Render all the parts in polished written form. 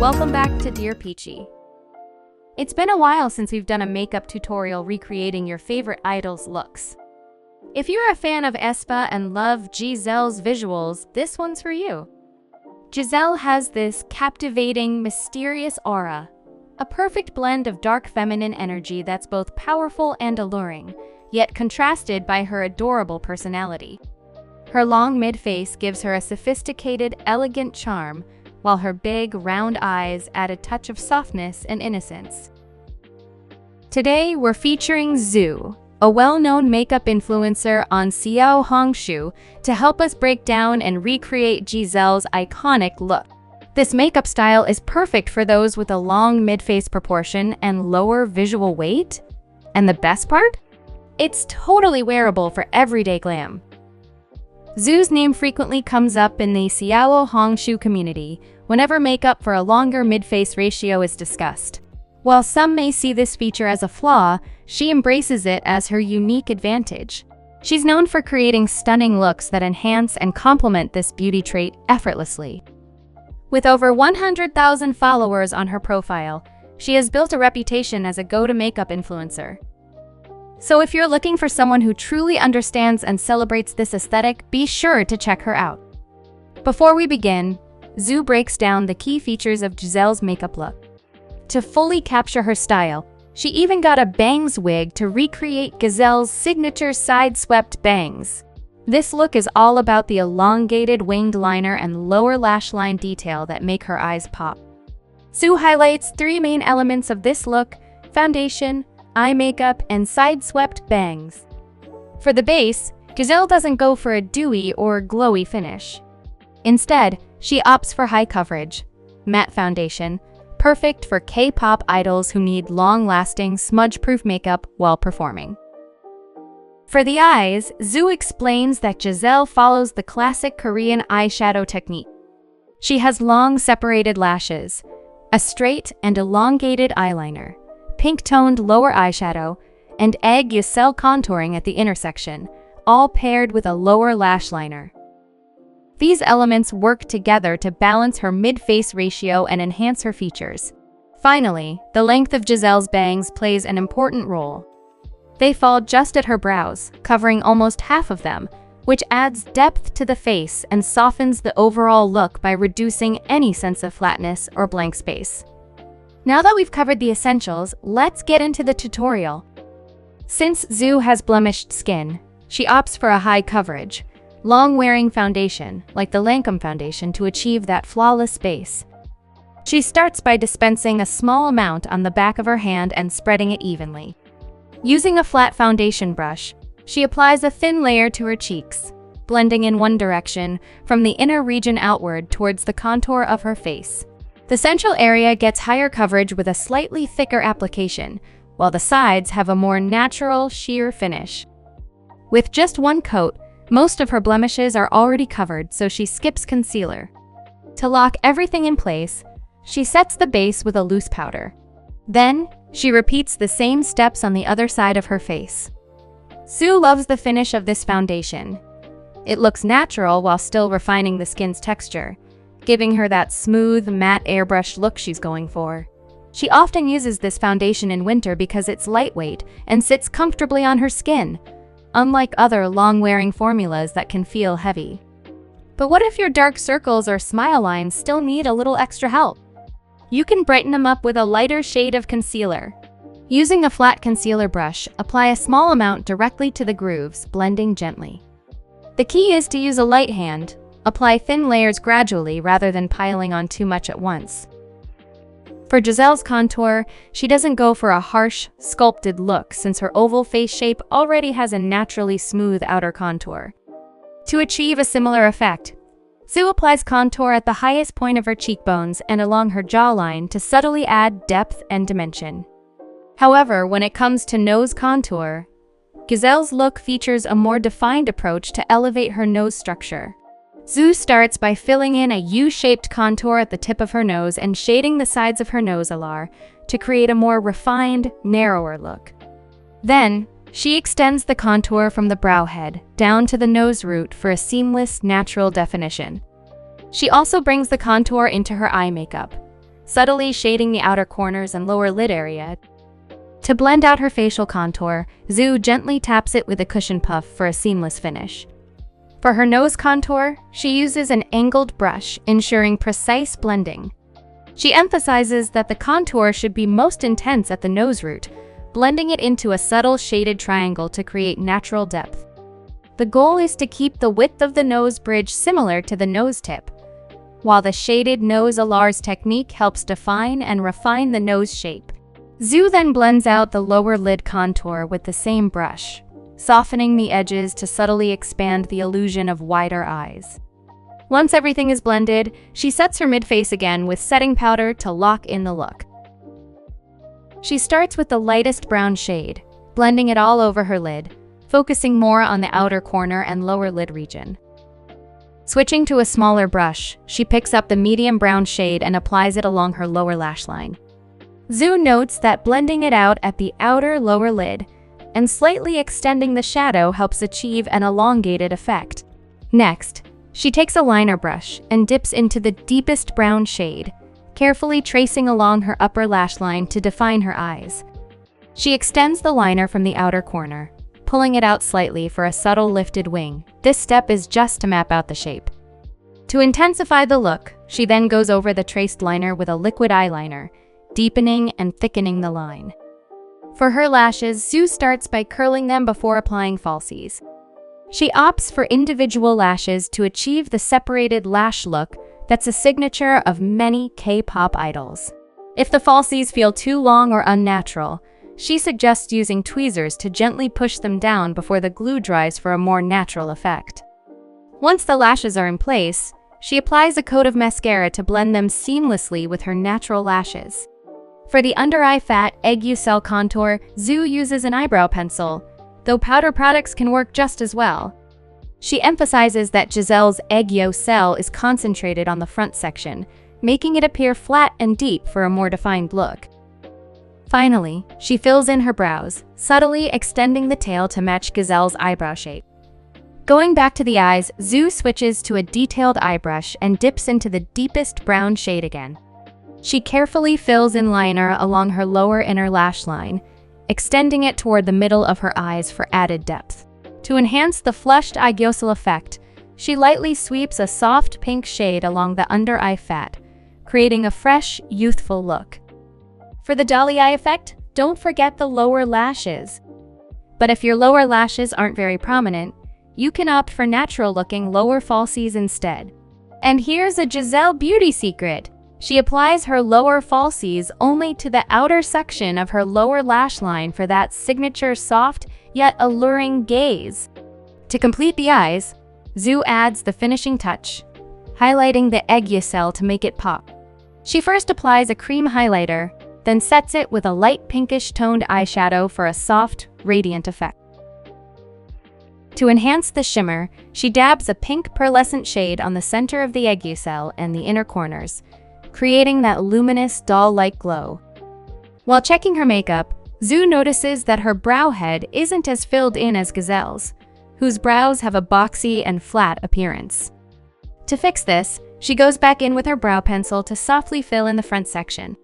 Welcome back to Dear Peachy. It's been a while since we've done a makeup tutorial recreating your favorite idol's looks. If you're a fan of aespa and love Giselle's visuals, this one's for you. Giselle has this captivating, mysterious aura, a perfect blend of dark feminine energy that's both powerful and alluring, yet contrasted by her adorable personality. Her long mid-face gives her a sophisticated, elegant charm, while her big, round eyes add a touch of softness and innocence. Today, we're featuring Xu, a well-known makeup influencer on XiaoHongShu, to help us break down and recreate Giselle's iconic look. This makeup style is perfect for those with a long mid-face proportion and lower visual weight. And the best part? It's totally wearable for everyday glam. Xu's name frequently comes up in the XiaoHongShu community whenever makeup for a longer mid-face ratio is discussed. While some may see this feature as a flaw, she embraces it as her unique advantage. She's known for creating stunning looks that enhance and complement this beauty trait effortlessly. With over 100,000 followers on her profile, she has built a reputation as a go-to makeup influencer. So if you're looking for someone who truly understands and celebrates this aesthetic, be sure to check her out. Before we begin, Xu breaks down the key features of Giselle's makeup look. To fully capture her style, she even got a bangs wig to recreate Giselle's signature side-swept bangs. This look is all about the elongated winged liner and lower lash line detail that make her eyes pop. Xu highlights three main elements of this look: foundation, eye makeup, and side-swept bangs. For the base, Giselle doesn't go for a dewy or glowy finish. Instead, she opts for high coverage, matte foundation, perfect for K-pop idols who need long-lasting, smudge-proof makeup while performing. For the eyes, Xu explains that Giselle follows the classic Korean eyeshadow technique. She has long separated lashes, a straight and elongated eyeliner, pink-toned lower eyeshadow, and Aegyosal contouring at the intersection, all paired with a lower lash liner. These elements work together to balance her mid-face ratio and enhance her features. Finally, the length of Giselle's bangs plays an important role. They fall just at her brows, covering almost half of them, which adds depth to the face and softens the overall look by reducing any sense of flatness or blank space. Now that we've covered the essentials, let's get into the tutorial. Since Xu has blemished skin, she opts for a high coverage, long-wearing foundation, like the Lancome foundation, to achieve that flawless base. She starts by dispensing a small amount on the back of her hand and spreading it evenly. Using a flat foundation brush, she applies a thin layer to her cheeks, blending in one direction, from the inner region outward towards the contour of her face. The central area gets higher coverage with a slightly thicker application, while the sides have a more natural, sheer finish. With just one coat, most of her blemishes are already covered, so she skips concealer. To lock everything in place, she sets the base with a loose powder. Then, she repeats the same steps on the other side of her face. Xu loves the finish of this foundation. It looks natural while still refining the skin's texture, giving her that smooth, matte airbrush look she's going for. She often uses this foundation in winter because it's lightweight and sits comfortably on her skin, unlike other long-wearing formulas that can feel heavy. But what if your dark circles or smile lines still need a little extra help? You can brighten them up with a lighter shade of concealer. Using a flat concealer brush, apply a small amount directly to the grooves, blending gently. The key is to use a light hand. Apply thin layers gradually rather than piling on too much at once. For Giselle's contour, she doesn't go for a harsh, sculpted look since her oval face shape already has a naturally smooth outer contour. To achieve a similar effect, Xu applies contour at the highest point of her cheekbones and along her jawline to subtly add depth and dimension. However, when it comes to nose contour, Giselle's look features a more defined approach to elevate her nose structure. Xu starts by filling in a U-shaped contour at the tip of her nose and shading the sides of her nose alar to create a more refined, narrower look. Then, she extends the contour from the brow head down to the nose root for a seamless, natural definition. She also brings the contour into her eye makeup, subtly shading the outer corners and lower lid area. To blend out her facial contour, Xu gently taps it with a cushion puff for a seamless finish. For her nose contour, she uses an angled brush, ensuring precise blending. She emphasizes that the contour should be most intense at the nose root, blending it into a subtle shaded triangle to create natural depth. The goal is to keep the width of the nose bridge similar to the nose tip, while the shaded nose allures technique helps define and refine the nose shape. Xu then blends out the lower lid contour with the same brush, softening the edges to subtly expand the illusion of wider eyes. Once everything is blended, she sets her mid-face again with setting powder to lock in the look. She starts with the lightest brown shade, blending it all over her lid, focusing more on the outer corner and lower lid region. Switching to a smaller brush, she picks up the medium brown shade and applies it along her lower lash line. Xu notes that blending it out at the outer lower lid and slightly extending the shadow helps achieve an elongated effect. Next, she takes a liner brush and dips into the deepest brown shade, carefully tracing along her upper lash line to define her eyes. She extends the liner from the outer corner, pulling it out slightly for a subtle lifted wing. This step is just to map out the shape. To intensify the look, she then goes over the traced liner with a liquid eyeliner, deepening and thickening the line. For her lashes, Xu starts by curling them before applying falsies. She opts for individual lashes to achieve the separated lash look that's a signature of many K-pop idols. If the falsies feel too long or unnatural, she suggests using tweezers to gently push them down before the glue dries for a more natural effect. Once the lashes are in place, she applies a coat of mascara to blend them seamlessly with her natural lashes. For the under-eye fat Aegyosal contour, Xu uses an eyebrow pencil, though powder products can work just as well. She emphasizes that Giselle's Aegyosal is concentrated on the front section, making it appear flat and deep for a more defined look. Finally, she fills in her brows, subtly extending the tail to match Giselle's eyebrow shape. Going back to the eyes, Xu switches to a detailed eye brush and dips into the deepest brown shade again. She carefully fills in liner along her lower inner lash line, extending it toward the middle of her eyes for added depth. To enhance the flushed Aegyosal effect, she lightly sweeps a soft pink shade along the under-eye fat, creating a fresh, youthful look. For the dolly eye effect, don't forget the lower lashes. But if your lower lashes aren't very prominent, you can opt for natural-looking lower falsies instead. And here's a Giselle beauty secret. She applies her lower falsies only to the outer section of her lower lash line for that signature soft yet alluring gaze. To complete the eyes, Xu adds the finishing touch, highlighting the Aegyosal to make it pop. She first applies a cream highlighter, then sets it with a light pinkish toned eyeshadow for a soft, radiant effect. To enhance the shimmer, she dabs a pink pearlescent shade on the center of the Aegyosal and the inner corners, creating that luminous, doll-like glow. While checking her makeup, Xu notices that her brow head isn't as filled in as Giselle's, whose brows have a boxy and flat appearance. To fix this, she goes back in with her brow pencil to softly fill in the front section.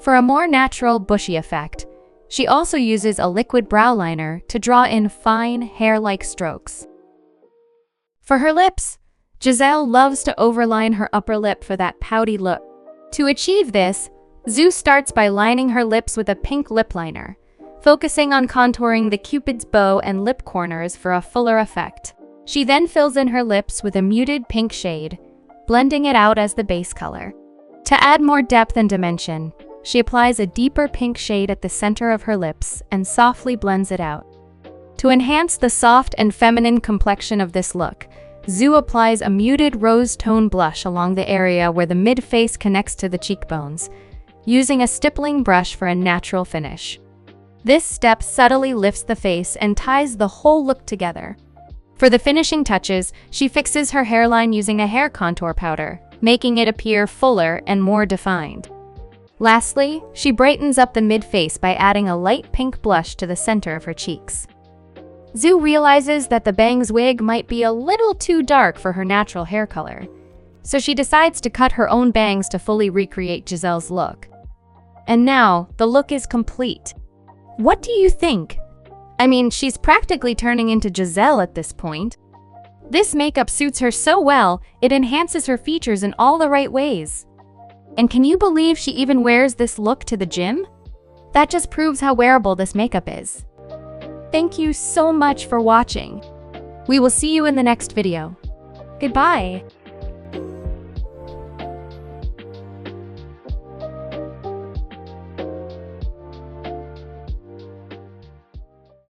For a more natural, bushy effect, she also uses a liquid brow liner to draw in fine, hair-like strokes. For her lips, Giselle loves to overline her upper lip for that pouty look. To achieve this, Xu starts by lining her lips with a pink lip liner, focusing on contouring the cupid's bow and lip corners for a fuller effect. She then fills in her lips with a muted pink shade, blending it out as the base color. To add more depth and dimension, she applies a deeper pink shade at the center of her lips and softly blends it out. To enhance the soft and feminine complexion of this look, Xu applies a muted rose tone blush along the area where the mid-face connects to the cheekbones, using a stippling brush for a natural finish. This step subtly lifts the face and ties the whole look together. For the finishing touches, she fixes her hairline using a hair contour powder, making it appear fuller and more defined. Lastly, she brightens up the mid-face by adding a light pink blush to the center of her cheeks. Xu realizes that the bangs wig might be a little too dark for her natural hair color, So she decides to cut her own bangs to fully recreate Giselle's look. And now, the look is complete. What do you think? I mean, she's practically turning into Giselle at this point. This makeup suits her so well, it enhances her features in all the right ways. And can you believe she even wears this look to the gym? That just proves how wearable this makeup is. Thank you so much for watching. We will see you in the next video. Goodbye.